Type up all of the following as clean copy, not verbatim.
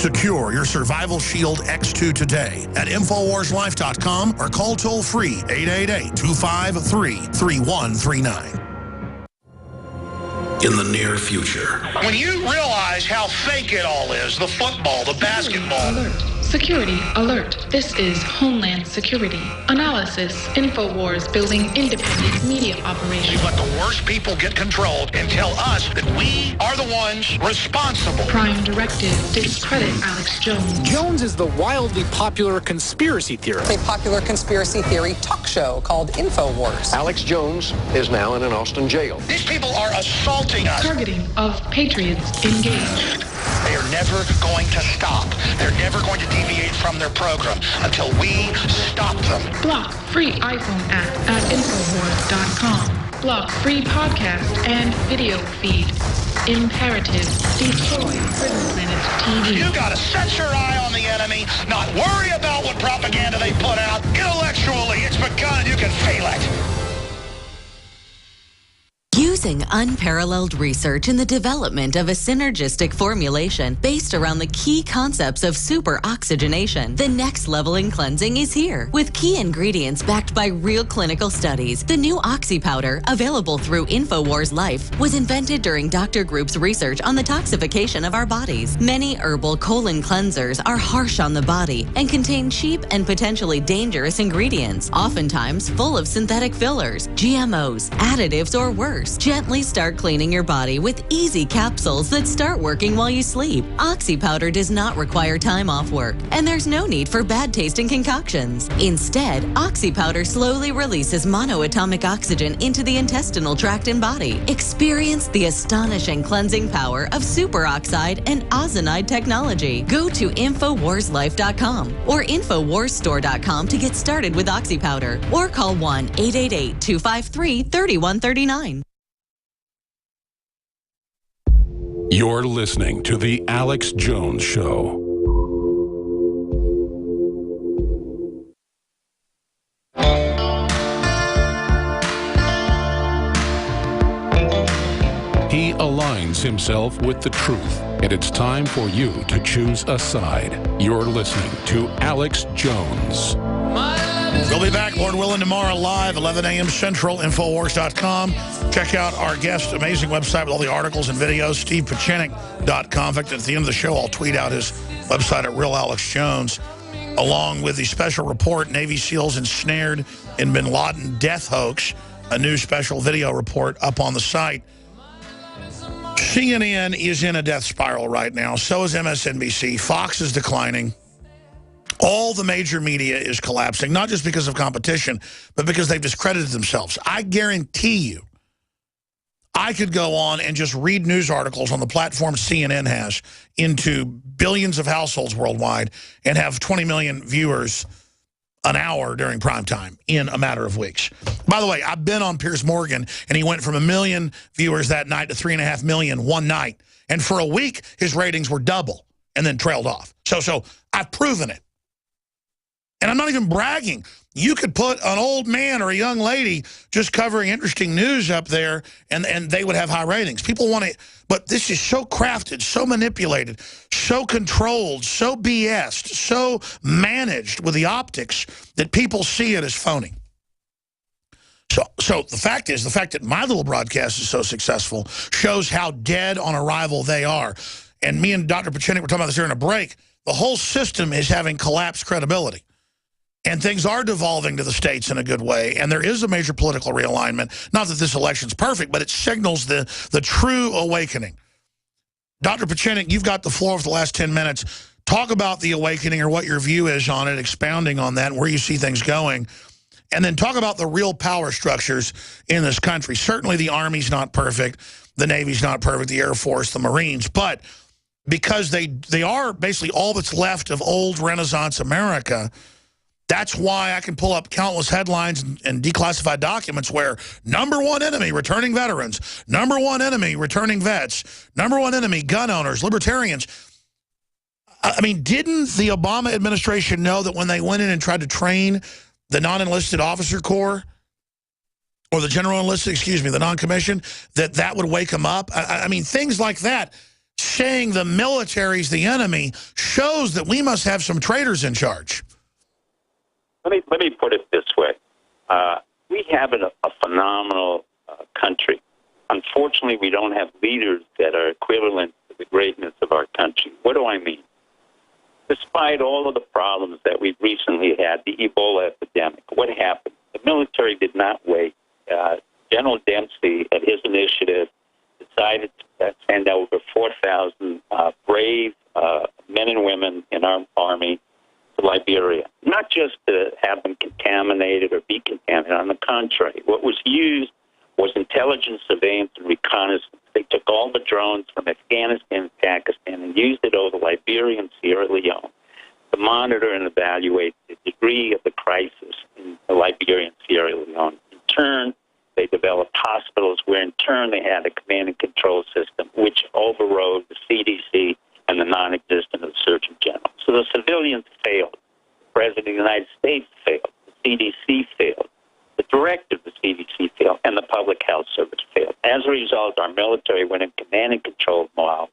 Secure your Survival Shield X2 today at InfoWarsLife.com or call toll-free 888-253-3139. In the near future. When you realize how fake it all is, the football, the basketball. Alert. Security alert. This is Homeland Security. Analysis. InfoWars building independent media operations. We let the worst people get control and tell us that we are the ones responsible. Prime directive. Discredit Alex Jones. Jones is the wildly popular conspiracy theorist. A popular conspiracy theory talk show called InfoWars. Alex Jones is now in an Austin jail. These people are assaulting us. Targeting of patriots engaged. They are never going to stop. They're never going to deviate from their program until we stop them. Block free iPhone app at Infowars.com. Block free podcast and video feed. Imperative. Destroy Prison Planet TV. You gotta set your eye on the enemy, not worry about what propaganda they put out. Intellectually, it's begun. You can feel it. Using unparalleled research in the development of a synergistic formulation based around the key concepts of superoxygenation, the next level in cleansing is here. With key ingredients backed by real clinical studies, the new Oxy Powder, available through InfoWars Life, was invented during Dr. Group's research on the toxification of our bodies. Many herbal colon cleansers are harsh on the body and contain cheap and potentially dangerous ingredients, oftentimes full of synthetic fillers, GMOs, additives, or worse. Gently start cleaning your body with easy capsules that start working while you sleep. Oxy Powder does not require time off work, and there's no need for bad-tasting concoctions. Instead, Oxy Powder slowly releases monoatomic oxygen into the intestinal tract and body. Experience the astonishing cleansing power of superoxide and ozonide technology. Go to InfoWarsLife.com or InfoWarsStore.com to get started with Oxy Powder, or call 1-888-253-3139. You're listening to The Alex Jones Show. He aligns himself with the truth, and it's time for you to choose a side. You're listening to Alex Jones. We'll be back, Lord willing, tomorrow live, 11 a.m. Central, Infowars.com. Check out our guest, amazing website with all the articles and videos, StevePachenik.com. In fact, at the end of the show, I'll tweet out his website at Real Alex Jones, along with the special report, Navy SEALs ensnared in Bin Laden death hoax, a new special video report up on the site. CNN is in a death spiral right now. So is MSNBC. Fox is declining. All the major media is collapsing, not just because of competition, but because they've discredited themselves. I guarantee you, I could go on and just read news articles on the platform CNN has into billions of households worldwide and have 20 million viewers an hour during prime time in a matter of weeks. By the way, I've been on Piers Morgan, and he went from 1 million viewers that night to 3.5 million one night. And for a week, his ratings were double and then trailed off. So I've proven it. And I'm not even bragging. You could put an old man or a young lady just covering interesting news up there, and they would have high ratings. People want it, but this is so crafted, so manipulated, so controlled, so BS'd, so managed with the optics that people see it as phony. So the fact that my little broadcast is so successful shows how dead on arrival they are. And me and Dr. Pachenik were talking about this during a break. The whole system is having collapsed credibility. And things are devolving to the states in a good way. And there is a major political realignment. Not that this election's perfect, but it signals the true awakening. Dr. Pachenik, you've got the floor for the last 10 minutes. Talk about the awakening or what your view is on it, expounding on that and where you see things going. And then talk about the real power structures in this country. Certainly the Army's not perfect. The Navy's not perfect. The Air Force, the Marines. But because they are basically all that's left of old Renaissance America, that's why I can pull up countless headlines and declassified documents where #1 enemy, returning veterans, #1 enemy, returning vets, #1 enemy, gun owners, libertarians. I mean, didn't the Obama administration know that when they went in and tried to train the non-enlisted officer corps, or the general enlisted, excuse me, the non-commissioned, that would wake them up? I mean, things like that saying the military's the enemy shows that we must have some traitors in charge. Let me put it this way. We have a phenomenal country. Unfortunately, we don't have leaders that are equivalent to the greatness of our country. What do I mean? Despite all of the problems that we've recently had, the Ebola epidemic, what happened? The military did not wait. General Dempsey, at his initiative, decided to send over 4,000 brave men and women in our army to Liberia, not just to have them contaminated or be contaminated. On the contrary, what was used was intelligence, surveillance, and reconnaissance. They took all the drones from Afghanistan and Pakistan and used it over Liberia and Sierra Leone to monitor and evaluate the degree of the crisis in Liberia and Sierra Leone. In turn, they developed hospitals where, in turn, they had a command and control system, which overrode the CDC and the non-existence of the Surgeon General. So the civilians failed. The President of the United States failed. The CDC failed. The director of the CDC failed, and the Public Health Service failed. As a result, our military went in command and control mode,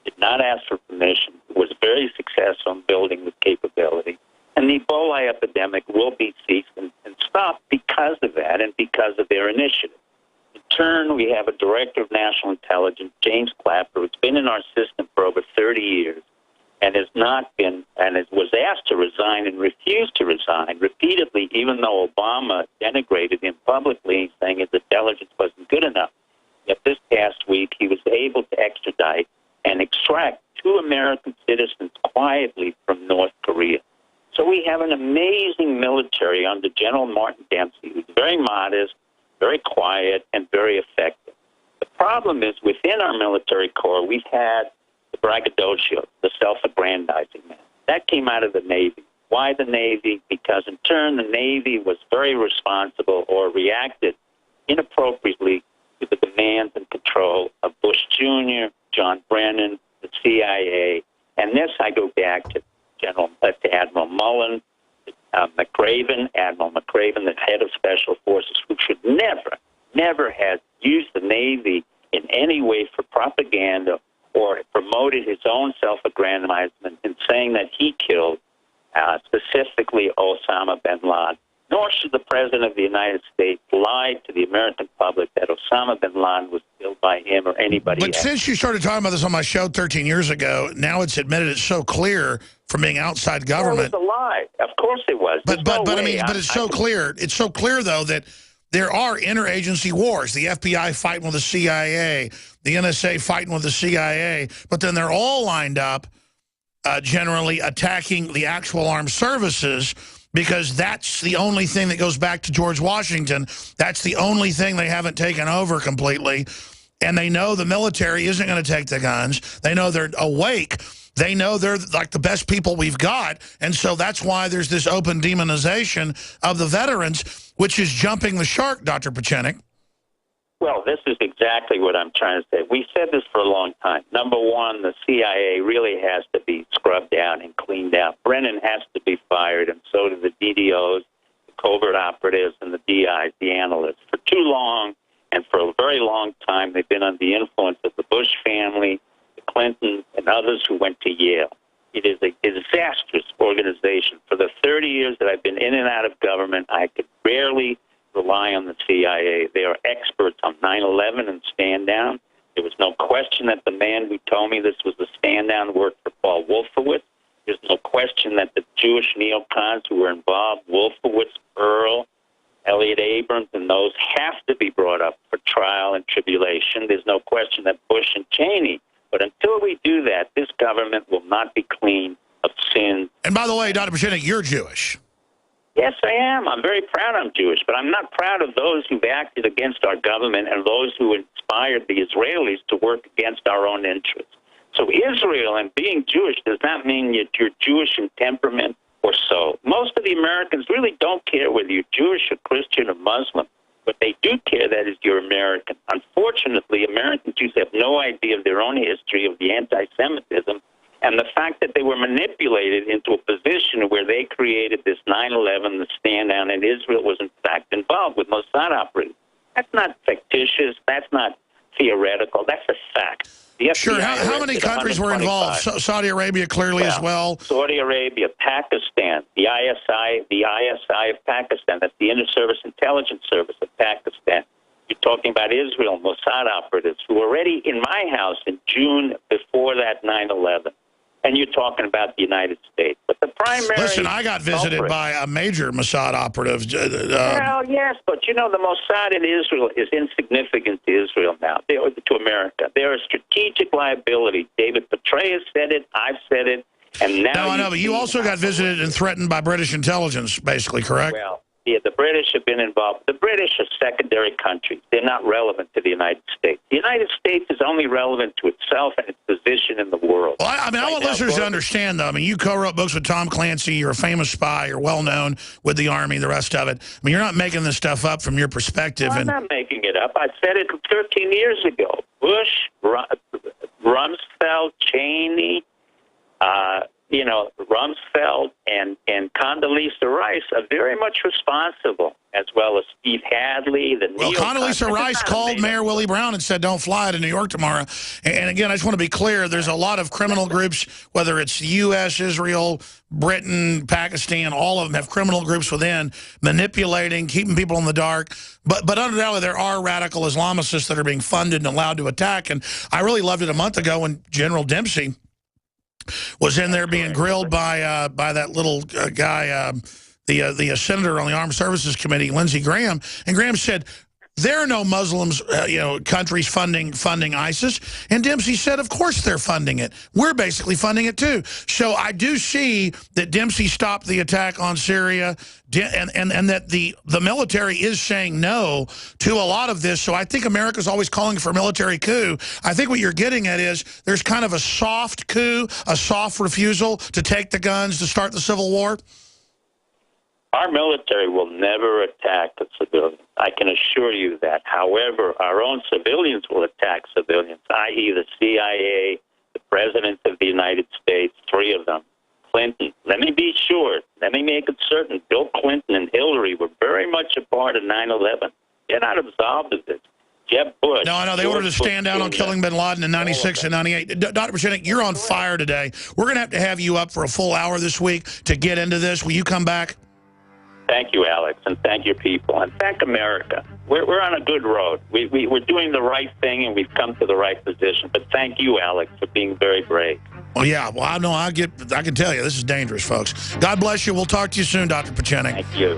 did not ask for permission, was very successful in building this capability, and the Ebola epidemic will be ceased and stopped because of that and because of their initiative. In turn, we have a director of national intelligence, James Clapper, who's been in our system for over 30 years and has not been, and was asked to resign and refused to resign repeatedly, even though Obama denigrated him publicly, saying his intelligence wasn't good enough. Yet this past week, he was able to extradite and extract 2 American citizens quietly from North Korea. So we have an amazing military under General Martin Dempsey, who's very modest, very quiet, and very effective. The problem is, within our military corps, we've had the braggadocio, the self-aggrandizing man. That came out of the Navy. Why the Navy? Because, in turn, the Navy was very responsible or reacted inappropriately to the demands and control of Bush Jr., John Brennan, the CIA, and this I go back to Admiral Mullen, Admiral McRaven, the head of Special Forces, who should never have used the Navy in any way for propaganda or promoted his own self-aggrandizement in saying that he killed specifically Osama bin Laden. Nor should the President of the United States lie to the American public that Osama bin Laden was killed by him or anybody else. But since you started talking about this on my show 13 years ago, now it's admitted it's so clear from being outside government. Well, it was a lie. Of course it was. But it's so clear. It's so clear, though, that there are interagency wars. The FBI fighting with the CIA, the NSA fighting with the CIA, but then they're all lined up generally attacking the actual armed services, because that's the only thing that goes back to George Washington. That's the only thing they haven't taken over completely. And they know the military isn't going to take the guns. They know they're awake. They know they're like the best people we've got. And so that's why there's this open demonization of the veterans, which is jumping the shark, Dr. Pieczenik. Well, this is exactly what I'm trying to say. We said this for a long time. Number one, the CIA really has to be scrubbed out and cleaned out. Brennan has to be fired, and so do the DDOs, the covert operatives, and the DIs, the analysts. For too long, and for a very long time, they've been under the influence of the Bush family, the Clintons, and others who went to Yale. It is a disastrous organization. For the 30 years that I've been in and out of government, I could rarely rely on the CIA. They are experts on 9/11 and stand down. There was no question that the man who told me this was a stand down worked for Paul Wolfowitz. There's no question that the Jewish neocons who were involved, Wolfowitz, Earl, Elliot Abrams, and those have to be brought up for trial and tribulation. There's no question that Bush and Cheney. But until we do that, this government will not be clean of sin. And by the way, Dr. Pieczenik, you're Jewish. Yes, I am. I'm very proud I'm Jewish, but I'm not proud of those who've acted against our government and those who inspired the Israelis to work against our own interests. So Israel and being Jewish does not mean that you're Jewish in temperament or soul. Most of the Americans really don't care whether you're Jewish or Christian or Muslim, but they do care that is you're American. Unfortunately, American Jews have no idea of their own history of the anti-Semitism and the fact that they were manipulated into a position where they created this 9/11, the stand down, and Israel was in fact involved with Mossad operatives. That's not fictitious. That's not theoretical. That's a fact. The FBI Sure. How many arrested countries were involved? 125. Saudi Arabia clearly as well. Saudi Arabia, Pakistan, the ISI of Pakistan, that's the Inter-Service Intelligence Service of Pakistan. You're talking about Israel, Mossad operatives who were already in my house in June before that 9/11. And you're talking about the United States. But the primary... Listen, I got visited by a major Mossad operative. Well, yes, but you know, the Mossad in Israel is insignificant to Israel now, to America. They're a strategic liability. David Petraeus said it, I've said it, and now... No, I know, but you also got visited and threatened by British intelligence, basically, correct? Well, yeah, the British have been involved. The British are secondary countries. They're not relevant to the United States. The United States is only relevant to itself and its position in the world. Well, I mean, I want listeners to understand, though. I mean, you co-wrote books with Tom Clancy. You're a famous spy. You're well-known with the Army, the rest of it. I mean, you're not making this stuff up from your perspective. No, I'm not making it up. I said it 13 years ago. Bush, Rumsfeld, Cheney, Rumsfeld and Condoleezza Rice are very much responsible, as well as Steve Hadley. Well, Condoleezza Rice called Mayor Willie Brown and said, don't fly to New York tomorrow. And again, I just want to be clear, there's a lot of criminal groups, whether it's the U.S., Israel, Britain, Pakistan, all of them have criminal groups within, manipulating, keeping people in the dark. But undoubtedly, there are radical Islamicists that are being funded and allowed to attack. And I really loved it a month ago when General Dempsey was in there being grilled by that little guy, the senator on the Armed Services Committee, Lindsey Graham, and Graham said there are no Muslims, countries funding ISIS, and Dempsey said, of course they're funding it. We're basically funding it too. So I do see that Dempsey stopped the attack on Syria, and that the military is saying no to a lot of this. So I think America's always calling for a military coup. I think what you're getting at is there's kind of a soft coup, a soft refusal to take the guns to start the Civil War. Our military will never attack a civilian. I can assure you that. However, our own civilians will attack civilians, i.e. the CIA, the President of the United States, 3 of them, Clinton. Let me be sure. Let me make it certain. Bill Clinton and Hillary were very much a part of 9/11. They're not absolved of this. Jeb Bush. No, I know. They ordered to stand down on killing bin Laden in 96 and 98. Dr. Pachinek, you're on fire today. We're going to have you up for a full hour this week to get into this. Will you come back? Thank you, Alex, and thank your people, and thank America. We're on a good road. We're doing the right thing, and we've come to the right position. But thank you, Alex, for being very brave. Well, yeah. Well, I know. I can tell you, this is dangerous, folks. God bless you. We'll talk to you soon, Dr. Pachinek. Thank you.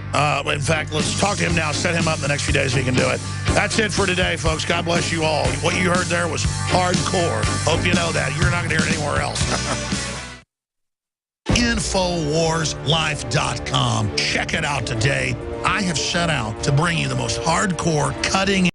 In fact, let's talk to him now. Set him up the next few days so he can do it. That's it for today, folks. God bless you all. What you heard there was hardcore. Hope you know that. You're not going to hear it anywhere else. InfoWarsLife.com. Check it out today. I have set out to bring you the most hardcore, cutting